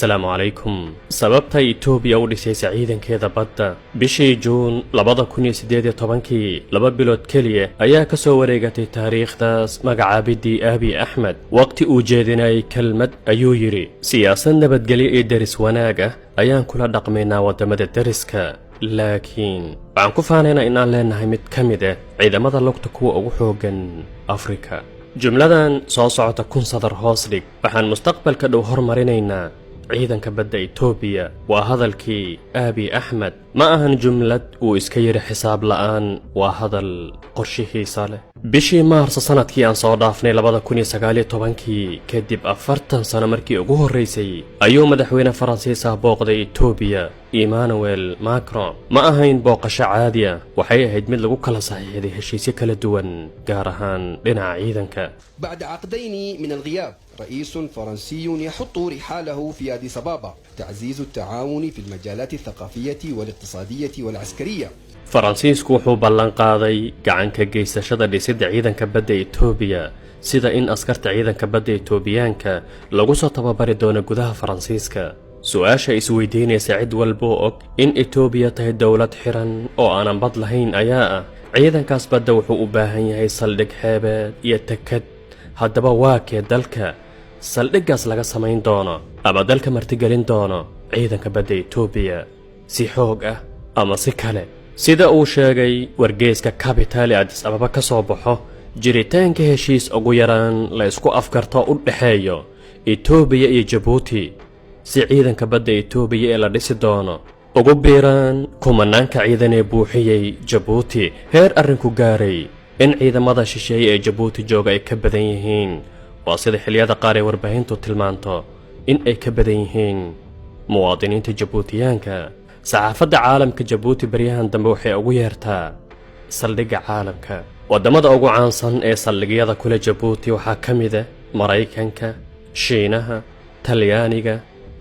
السلام عليكم. sababta Itoobiya u dhisay ciidankeeda badda bishii Juun 2018 laba bilood kaliya ayaa ka soo wareegatay taariikhdaas magacaabidii Abiy Ahmed. waqti uu jeedinay kelmad ayuu yiri siyaasad nabadgelyo ee daris wanaaga ayaan kula dhaqmaynaa wadamada dariska, laakiin waxaan ku faanaynaa in aan leenahay mid ka mid ah ciidamada lugta kuwa ugu xoogan Afrika. jumladan soo socota kun sadar hoos dhig. waxaan mustaqbalka dhow hormarinaynaa ciidanka badda Itoobiya. waa hadalkii Abiy Ahmed, ma ahan jumlad uu iska yiri xisaab la'aan, waa hadal qorshihiisa leh. bishii Maarso sanadkii aan soo dhaafnay 2019 kadib 40 sano markii ugu horeysay ayuu madaxweyne Faransiis ah booqday Itoobiya Emmanuel Macron. ma ahayn booqasho caadi ah, waxay ahayd mid lagu kala saxiixday heshiisyo kala duwan gaar ahaan dhinaca ciidanka. بعد عقدين من الغياب رئيس فرنسي يحط رحاله في أديس أبابا تعزيز التعاون في المجالات الثقافية والاقتصادية والعسكرية. faransiisku wuxuu ballan qaaday gacanka geysashada dhisidda ciidanka badda Itoobiya, sida in askarta ciidanka badda Itoobiyaanka lagu soo tababari doono gudaha Faransiiska. su'aasha isweydiinaysa cid walba oo og in Itoobiya tahay dawlad xiran oo aanan bad lahayn ayaa ah ciidankaas badda wuxuu u baahan yahay saldhig xeebeed iyo deked. haddaba waa kee dalka saldhiggaas laga samayn doono ama dalka martigelin doono ciidanka badda Itoobiya, si xoog ah ama si kale? sida uu sheegay wargeyska Capital Addis Ababa ka soo baxo, jiritaanka heshiis ugu yaraan la isku afkarto u dhaxeeyo Itoobiya iyo Djibouti si ciidanka badda Itoobiya ee la dhisi doono ugu biiraan kumanaanka ciidan ee buuxiyay Djibouti, heer arrinku gaaray in ciidamada shisheeye ee Djibouti jooga ay ka badan yihiin. waa sida xilliyada qaar ee warbaahintu tilmaanto in ay ka badan yihiin muwaadiniinta Djiboutiyaanka. saxaafadda caalamka Djibouti baryahan dambe waxay ugu yeertaa saldhigga caalamka. wadamada ugu caansan ee saldhigyada kule Djibouti waxaa ka mid ah Maraykanka, Shiinaha, Talyaaniga,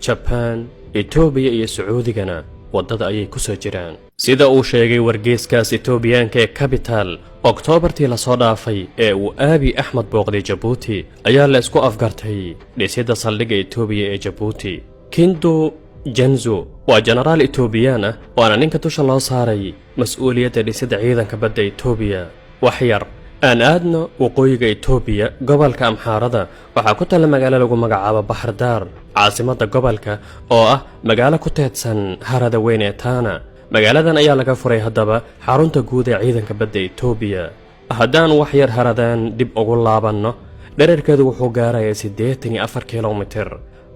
Japan, Itoobiya iyo Sacuudigana wadada ayay ku soo jiraan. sida uu sheegay wargeyskaas Itoobiyaanka ee Capital, Oktoobartii la soo dhaafay ee uu Abiy Ahmed booqday Djibouti ayaa la isku afgartay dhisidda saldhigga Itoobiya ee Djibouti. Kindu Janzu waa jenaraal Itoobiyaan ah waana ninka tusha loo saaray mas'uuliyadda dhisidda ciidanka badda Itoobiya. wax yar aan aadno waqooyiga Itoobiya, gobolka Amxaarada waxaa ku tala magaalo lagu magacaabo Bahardar, caasimadda gobolka oo ah magaalo ku teedsan harada weyn ee Tana. magaaladan ayaa laga furay haddaba xarunta guud ee ciidanka badda Itoobiya. haddaan wax yar haradan dib ugu laabanno, dhererkeedu wuxuu gaarayaa 84 kilomitir,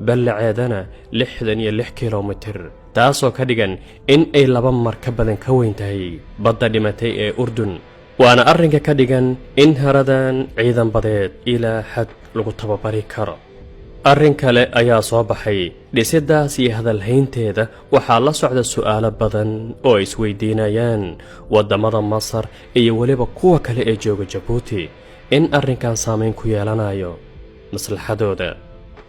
ballaceedana 66 kilomitir, taasoo ka dhigan in ay 2 mar ka badan ka weyn tahay badda dhimatay ee Urdun. waana arrinka ka dhigan in haradan ciidan badeed ilaa xad lagu tababari karo. arrin kale ayaa soo baxay, dhisiddaas iyo hadalhaynteeda waxaa la socda su'aalo badan oo isweydiinayaan wadamada Masar iyo weliba kuwa kale ee jooga Djibouti in arrinkan saameyn ku yeelanayo maslaxadooda.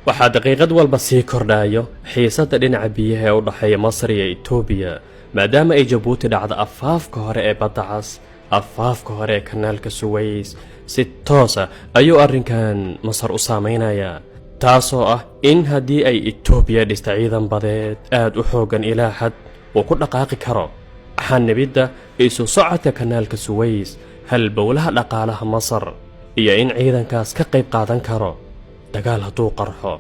waxaa daqiiqad walba sii kordhayo xiisadda dhinaca biyaha ee u dhaxeeya Masar iyo Itoobiya, maadaama ay Djibouti dhacdo afaafka hore ee badda cas, afaafka hore ee kanaalka Suways. si toos ah ayuu arrinkan Masar u saameynayaa, taasoo ah in haddii ay Itoobiya dhista ciidan badeed aad u xoogan ilaa xad uu ku dhaqaaqi karo xanibidda isu socodka kanaalka Suways, halbowlaha dhaqaalaha Masar, iyo in ciidankaas ka qayb qaadan karo dagaal hadduu qarxo.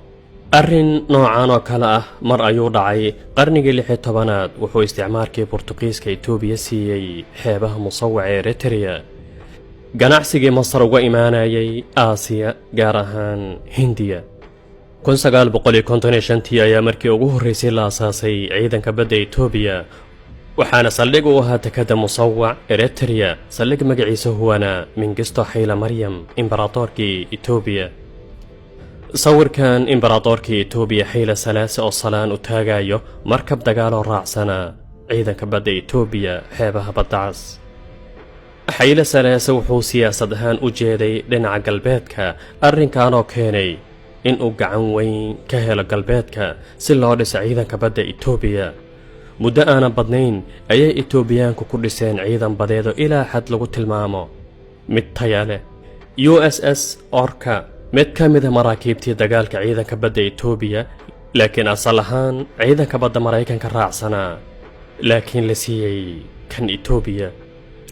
arrin noocan oo kale ah mar ayuu dhacay qarnigii 16aad. wuxuu isticmaalkii Boortaqiiska Itoobiya siiyey xeebaha musawaca ee Eritrea. ganacsigii Masar uga imaanayay Aasiya gaar ahaan Hindiya. 1955 ayaa markii ugu horeysay la asaasay ciidanka badda Itoobiya, waxaana saldhig u ahaa dekedo musawac Eritrea. saldhig magaciisa huwana Mengistu Haile Mariam, imbaraatorkii Itoobiya. sawirkan imbaraatorkii Itoobiya Haile Selassie oo salaan u taagayo markab dagaal oo raacsana ciidanka badda Itoobiya xeebaha badda cas. Haile Selassie wuxuu siyaasad ahaan u jeeday dhinaca galbeedka, arrinkan oo keenay in uu gacan weyn ka helo galbeedka si loo dhiso ciidanka badda Itoobiya. muddo aanan badnayn ayay Itoobiyaanku ku dhiseen ciidan badeed oo ilaa xad lagu tilmaamo mid tayo leh. USS Orca mid ka mid ah maraakiibtii dagaalka ciidanka badda Itoobiya laakiin asal ahaan ciidanka badda Maraykanka raacsanaa laakiin la siiyey kan Itoobiya.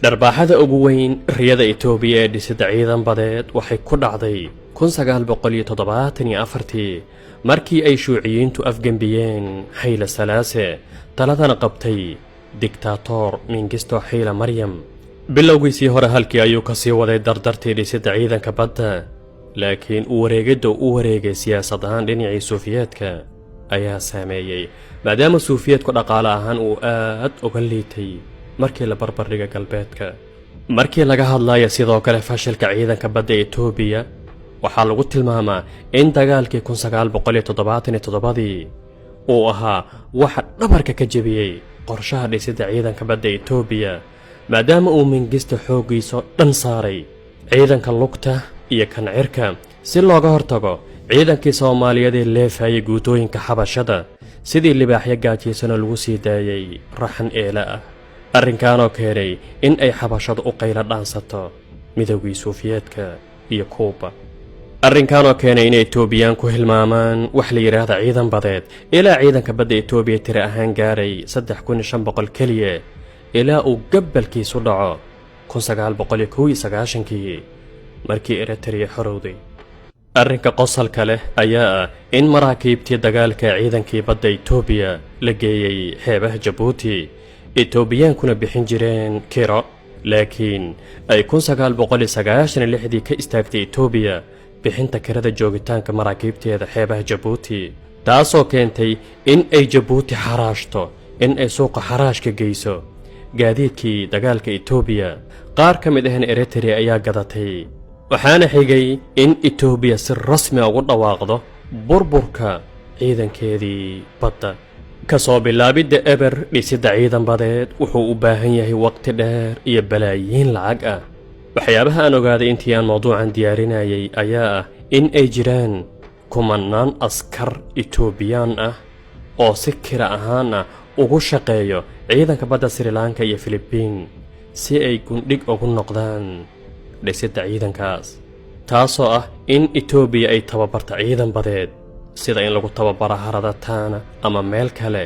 dharbaaxada ugu weyn riyada Itoobiya ee dhisida ciidan badeed waxay ku dhacday 1974 markii ay shuuciyiintu afgambiyeen Hayle Salaase taladana qabtay dictator Mengistu Hayle Maryam. bilowgiisii hore halkii ayuu ka sii waday dardartii dhisida ciidanka badda, laakiin u wareegay siyaasad ahaan dhinacii Sofiyeedka ayaa saameeyey maadaama Sofiyeedku dhaqaale ahaan uu aad uga liitay markii la barbardhiga galbeedka. markii laga hadlayo sidoo kale fashilka ciidanka badda Itoobiya waxaa lagu tilmaamaa in dagaalkii 1977 uu ahaa waxa dhabarka ka jebiyey qorshaha dhisida ciidanka badda Itoobiya, maadaama uu Mengistu xooggiisa dhan saaray ciidanka lugta iyo kan cirka si looga hortago ciidankii Soomaaliyeed ee leefayay guutooyinka xabashada sidii libaaxyo gaajaysan lagu sii daayay raxan eela ah. arrinkaanoo keenay in ay xabashadu u qayla dhaansato midowgii Sofiyeedka iyo Kuuba. arrinkaanoo keenay in Itoobiyaan ku hilmaamaan wax la yiraahdo ciidan badeed ilaa ciidanka badda Itoobiya tiro ahaan gaaray 3500 kaliya ilaa uu gabalkiisu dhaco 1991 markii Eritrea xorowday. arrinka qosolka leh ayaa ah in maraakiibtii dagaalka ciidankii badda Itoobiya la geeyay xeebaha Jabuuti Itoobiyaankuna bixin jireen kiro, laakiin ay 1996 ka istaagtay Itoobiya bixinta kirada joogitaanka maraakiibteeda xeebaha Jabuuti, taasoo keentay in ay Jabuuti xaraashto in ay suuqa xaraashka geyso gaadiidkii dagaalka Itoobiya. qaar ka mid ahna Eritrea ayaa gadatay, waxaana xigay in Itoobiya si rasmi ah ugu dhawaaqdo burburka ciidankeedii badda. kasoo bilaabidda eber dhisida ciidan badeed wuxuu u baahan yahay waqti dheer iyo balaayiin lacag ah. waxyaabaha aan ogaaday intii aan mawduucan diyaarinayay ayaa ah in ay jiraan kumanaan askar Itoobiyaan ah oo si kira ahaan ah ugu shaqeeyo ciidanka badda Sri Lanka iyo Philippines si ay gundhig ugu noqdaan dhisida ciidankaas, taasoo ah in Itoobiya ay tababarta ciidan badeed sida in lagu tababaro harada Tana ama meel kale,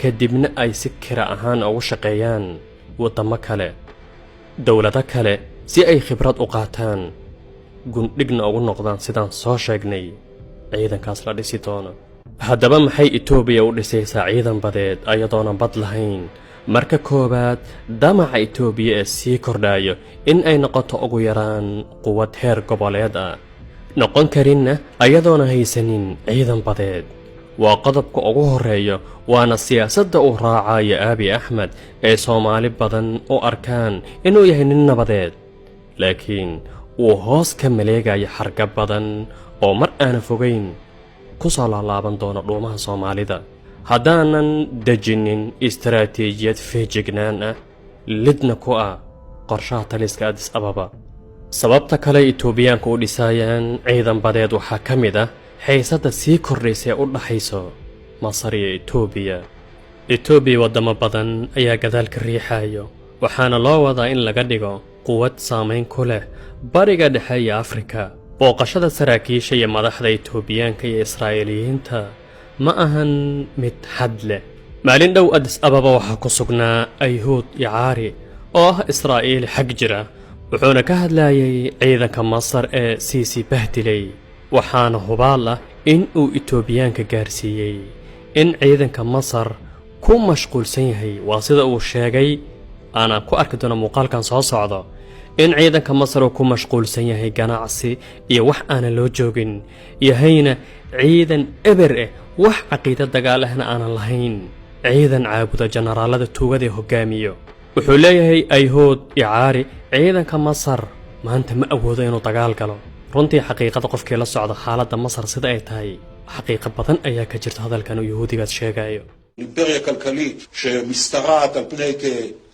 kadibna ay si kira ahaan ugu shaqeeyaan wadamo kale, dawlado kale si ay khibrad u qaataan gundhigna ugu noqdaan sidaan soo sheegnay ciidankaas la dhisi doono. haddaba maxay Itoobiya u dhisaysaa ciidan badeed ayadoona bad lahayn? marka koobaad, damaca Itoobiya ee sii kordhayo in ay noqoto ugu yaraan quwad heer goboleed ah, noqon karinna ayadoona haysanin ciidan badeed. waa qodobka ugu horeeyo, waana siyaasadda uu raacayo Aabi Axmed ee Soomaali badan u arkaan inuu yahay nin nabadeed, laakiin uu hoos ka maleegayo xarga badan oo mar aana fogeyn ku soo laalaaban doono dhuumaha Soomaalida haddaanan dejinin istaraatiijiyad feejignaan ah lidna ku ah qorshaha taliska Addis Ababa. sababta kale Itoobiyaanku u dhisayaan ciidan badeed waxaa ka mid ah xiisadda sii kordhaysa ee u dhaxayso Masar iyo Itoobiya. Itoobiya wadamo badan ayaa gadaal ka riixayo, waxaana loo wadaa in laga dhigo quwad saameyn ku leh bariga dhexe iyo Afrika. booqashada saraakiisha iyo madaxda Itoobiyaanka iyo Israa'iiliyiinta ma ahan mid xad leh. maalin dhow Addis Ababa waxaa ku sugnaa Ayhuud Yacaari oo ah Israa'iili xag jira, wuxuuna ka hadlayay ciidanka Masar ee Siisi bahdilay, waxaana hubaal ah in uu Itoobiyaanka gaarsiiyey in ciidanka Masar ku mashquulsan yahay. waa sida uu sheegay, aanan ku arki doono muuqaalkan soo socdo, in ciidanka Masar uu ku mashquulsan yahay ganacsi iyo wax aanan loo joogin, yahayna ciidan eber ah, wax caqiida dagaal ahna aanan lahayn, ciidan caabuda generaalada tuugada hogaamiyo. wuxuu leeyahay Ayhuud Yacaari, ciidanka Masar maanta ma awoodo inuu dagaal galo. runtii xaqiiqada qofkii la socda xaaladda Masar sida ay tahay, xaqiiqo badan ayaa ka jirta hadalkan uu yahuudigaas sheegayo. אימפריה כלכלית שמשתרעת על פני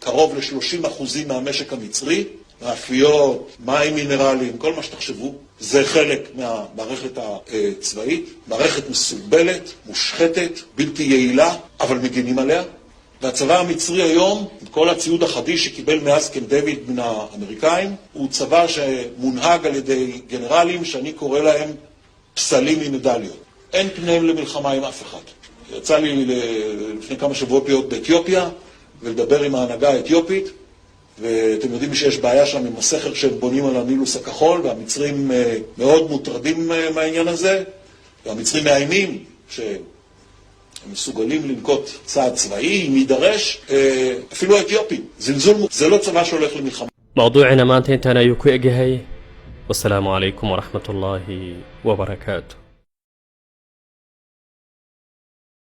קרוב ל-30% מהמשק המצרי, מאפיות, מים מינרליים, כל מה שתחשבו, זה חלק מהמערכת הצבאית, מערכת מסוגבלת, מושחתת, בלתי יעילה, אבל מגינים עליה. והצבא המצרי היום, עם כל הציוד החדיש שקיבל מאז קמפ דיוויד מן האמריקאים, הוא צבא שמונהג על ידי גנרלים שאני קורא להם פסלים ממדליות. אין פניהם למלחמה עם אף אחד. יצא לי לפני כמה שבועות להיות באתיופיה ולדבר עם ההנהגה האתיופית, ואתם יודעים שיש בעיה שם עם הסכר שהם בונים על הנילוס הכחול, והמצרים מאוד מוטרדים מהעניין הזה, והמצרים מאיימים שהם מסוגלים לנקוט צעד צבאי אם יידרש, אפילו האתיופים. זלזול, זה לא צבא שהולך למלחמה. موضوعنا maanta intaan ayuu ku egyahay. والسلام عليكم ورحمة الله وبركاته.